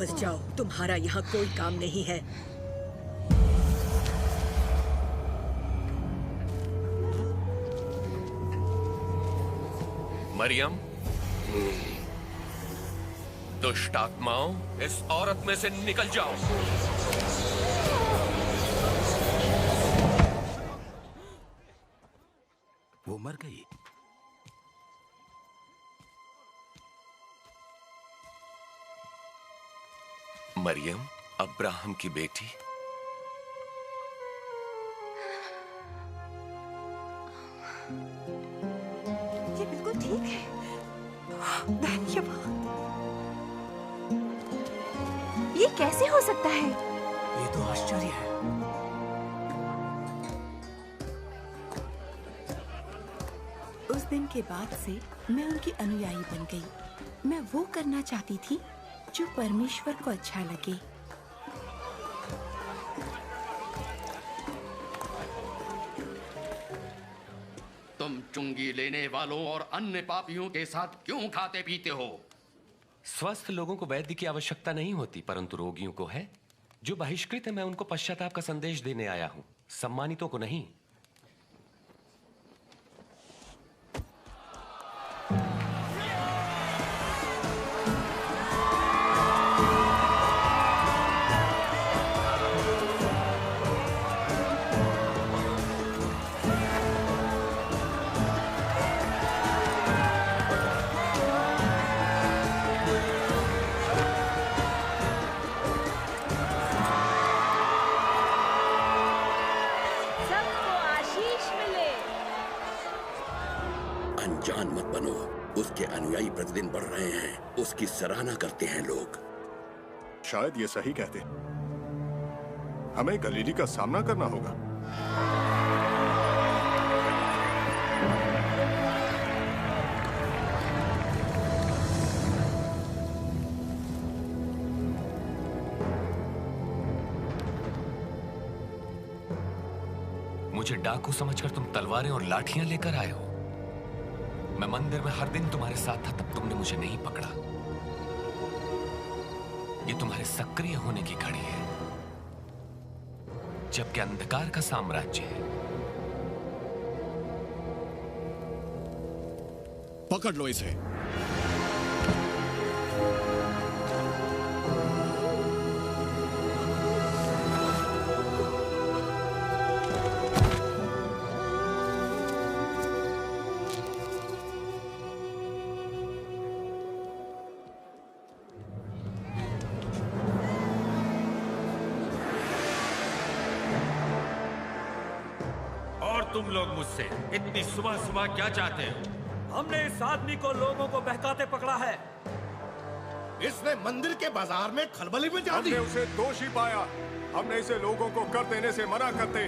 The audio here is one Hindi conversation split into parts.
वापस जाओ, तुम्हारा यहाँ कोई काम नहीं है। मरियम, दुष्ट आत्माओं, इस औरत में से निकल जाओ। वो मर गई। मरियम, अब्राहम की बेटी। ये बिल्कुल ठीक है। धन्यवाद। ये कैसे हो सकता है? ये तो आश्चर्य है। उस दिन के बाद से मैं उनकी अनुयायी बन गई। मैं वो करना चाहती थी जो परमेश्वर को अच्छा लगे। तुम चुंगी लेने वालों और अन्य पापियों के साथ क्यों खाते पीते हो? स्वस्थ लोगों को वैद्य की आवश्यकता नहीं होती, परंतु रोगियों को है। जो बहिष्कृत है, मैं उनको पश्चाताप का संदेश देने आया हूं, सम्मानितों को नहीं। अनजान मत बनो, उसके अनुयायी प्रतिदिन बढ़ रहे हैं, उसकी सराहना करते हैं लोग। शायद ये सही कहते, हमें गलीली का सामना करना होगा। मुझे डाकू समझकर तुम तलवारें और लाठियां लेकर आए हो। मैं मंदिर में हर दिन तुम्हारे साथ था, तब तुमने मुझे नहीं पकड़ा। ये तुम्हारे सक्रिय होने की घड़ी है, जबकि अंधकार का साम्राज्य है। पकड़ लो इसे। तुम लोग मुझसे इतनी सुबह सुबह क्या चाहते हो? हमने इस आदमी को लोगों को बहकाते पकड़ा है। इसने मंदिर के बाजार में खलबली मचा दी। हमने उसे दोषी पाया। हमने इसे लोगों को कर देने से मना करते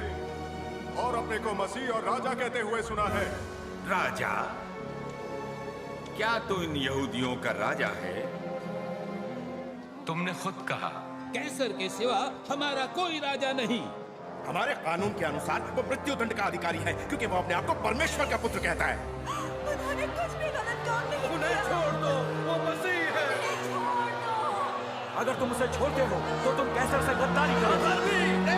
और अपने को मसीह और राजा कहते हुए सुना है। राजा? क्या तू इन यहूदियों का राजा है? तुमने खुद कहा, कैसर के सिवा हमारा कोई राजा नहीं। हमारे कानून के अनुसार वो मृत्यु दंड का अधिकारी है, क्योंकि वो अपने आप को परमेश्वर का पुत्र कहता है। उन्होंने कुछ भी गलत काम नहीं किया। उन्हें छोड़ दो, वो मसीह है। छोड़ दो। अगर तुम उसे छोड़ते हो तो तुम कैसर से गद्दारी करोगे।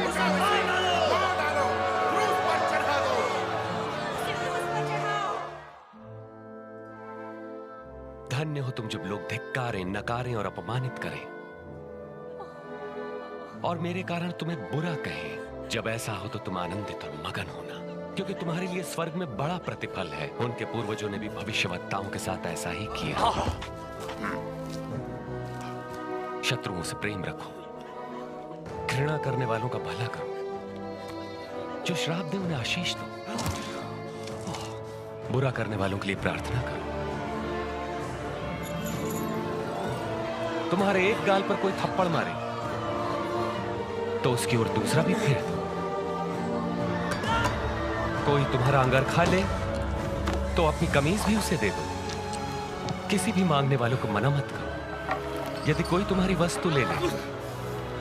उसे मार डालो, क्रूस पर चढ़ा दो। उसे क्रूस पर चढ़ाओ। धन्य हो तुम जब लोग धिक्कारें, नकारें और अपमानित करें और मेरे कारण तुम्हें बुरा कहें। जब ऐसा हो तो तुम आनंदित और मगन होना, क्योंकि तुम्हारे लिए स्वर्ग में बड़ा प्रतिफल है। उनके पूर्वजों ने भी भविष्यवक्ताओं के साथ ऐसा ही किया। शत्रुओं से प्रेम रखो, घृणा करने वालों का भला करो, जो श्राप दे उन्हें आशीष दो, बुरा करने वालों के लिए प्रार्थना करो। तुम्हारे एक गाल पर कोई थप्पड़ मारे तो उसकी ओर दूसरा भी फेर दो। कोई तुम्हारा अंगरखा ले तो अपनी कमीज भी उसे दे दो। किसी भी मांगने वालों को मना मत करो। यदि कोई तुम्हारी वस्तु ले ले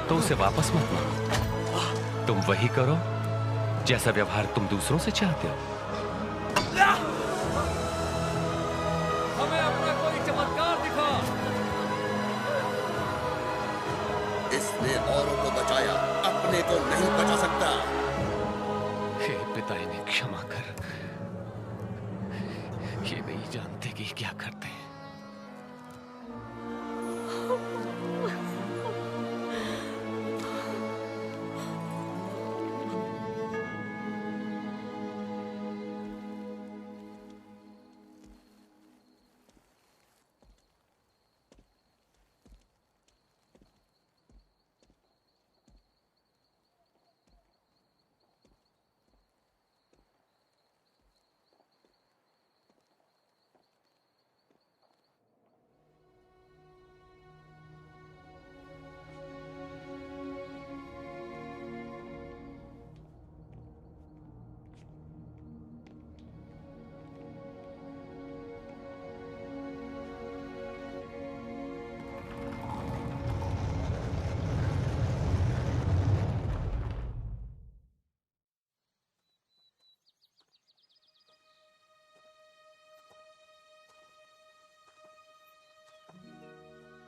तो उसे वापस मत मांगो। तुम वही करो जैसा व्यवहार तुम दूसरों से चाहते हो। हमें अपना कोई चमत्कार दिखा। इसने औरों को बचाया, अपने को नहीं बचा सकता। हे पिता, इन्हें क्षमा कर। ये नहीं जानते कि क्या करते हैं।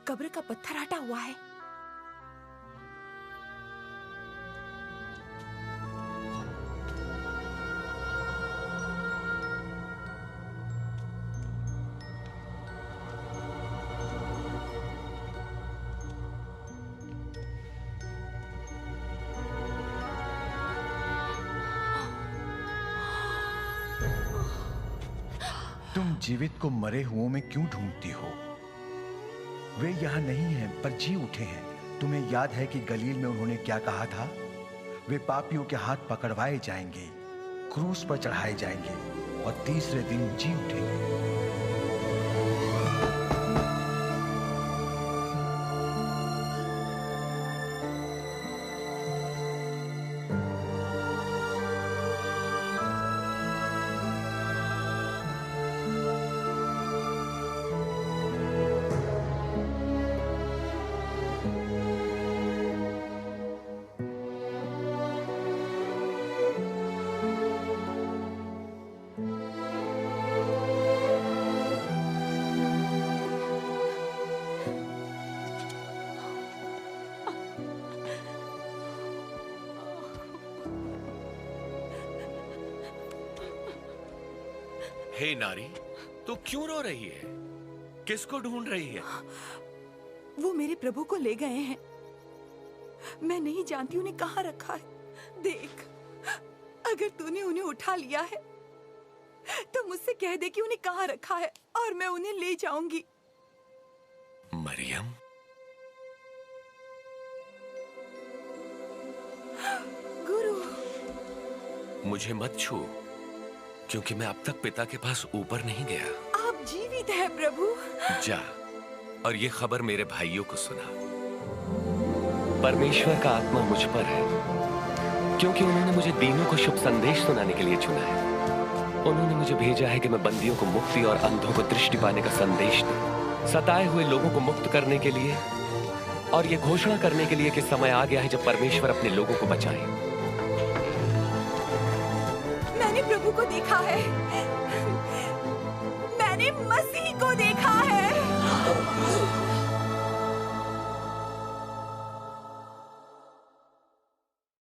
कब्र का पत्थर हटा हुआ है। तुम जीवित को मरे हुओं में क्यों ढूंढती हो? वे यहाँ नहीं हैं, पर जी उठे हैं। तुम्हें याद है कि गलील में उन्होंने क्या कहा था? वे पापियों के हाथ पकड़वाए जाएंगे, क्रूस पर चढ़ाए जाएंगे और तीसरे दिन जी उठेंगे। हे नारी, तू क्यों रो रही है? किसको ढूंढ रही है? वो मेरे प्रभु को ले गए हैं। मैं नहीं जानती उन्हें कहाँ रखा है। देख, अगर तूने उन्हें उठा लिया है तो मुझसे कह दे कि उन्हें कहाँ रखा है और मैं उन्हें ले जाऊंगी। मरियम, गुरु, मुझे मत छू, क्योंकि मैं अब तक पिता के पास ऊपर नहीं गया। आप जीवित हैं प्रभु। जा और ये खबर मेरे भाइयों को सुना। परमेश्वर का आत्मा मुझ पर है, क्योंकि उन्होंने मुझे दीनों को शुभ संदेश सुनाने के लिए चुना है। उन्होंने मुझे भेजा है कि मैं बंदियों को मुक्ति और अंधों को दृष्टि पाने का संदेश दूं, सताए हुए लोगों को मुक्त करने के लिए और ये घोषणा करने के लिए कि समय आ गया है जब परमेश्वर अपने लोगों को बचाए। मैंने प्रभु को देखा है। मैंने मसीह को देखा है।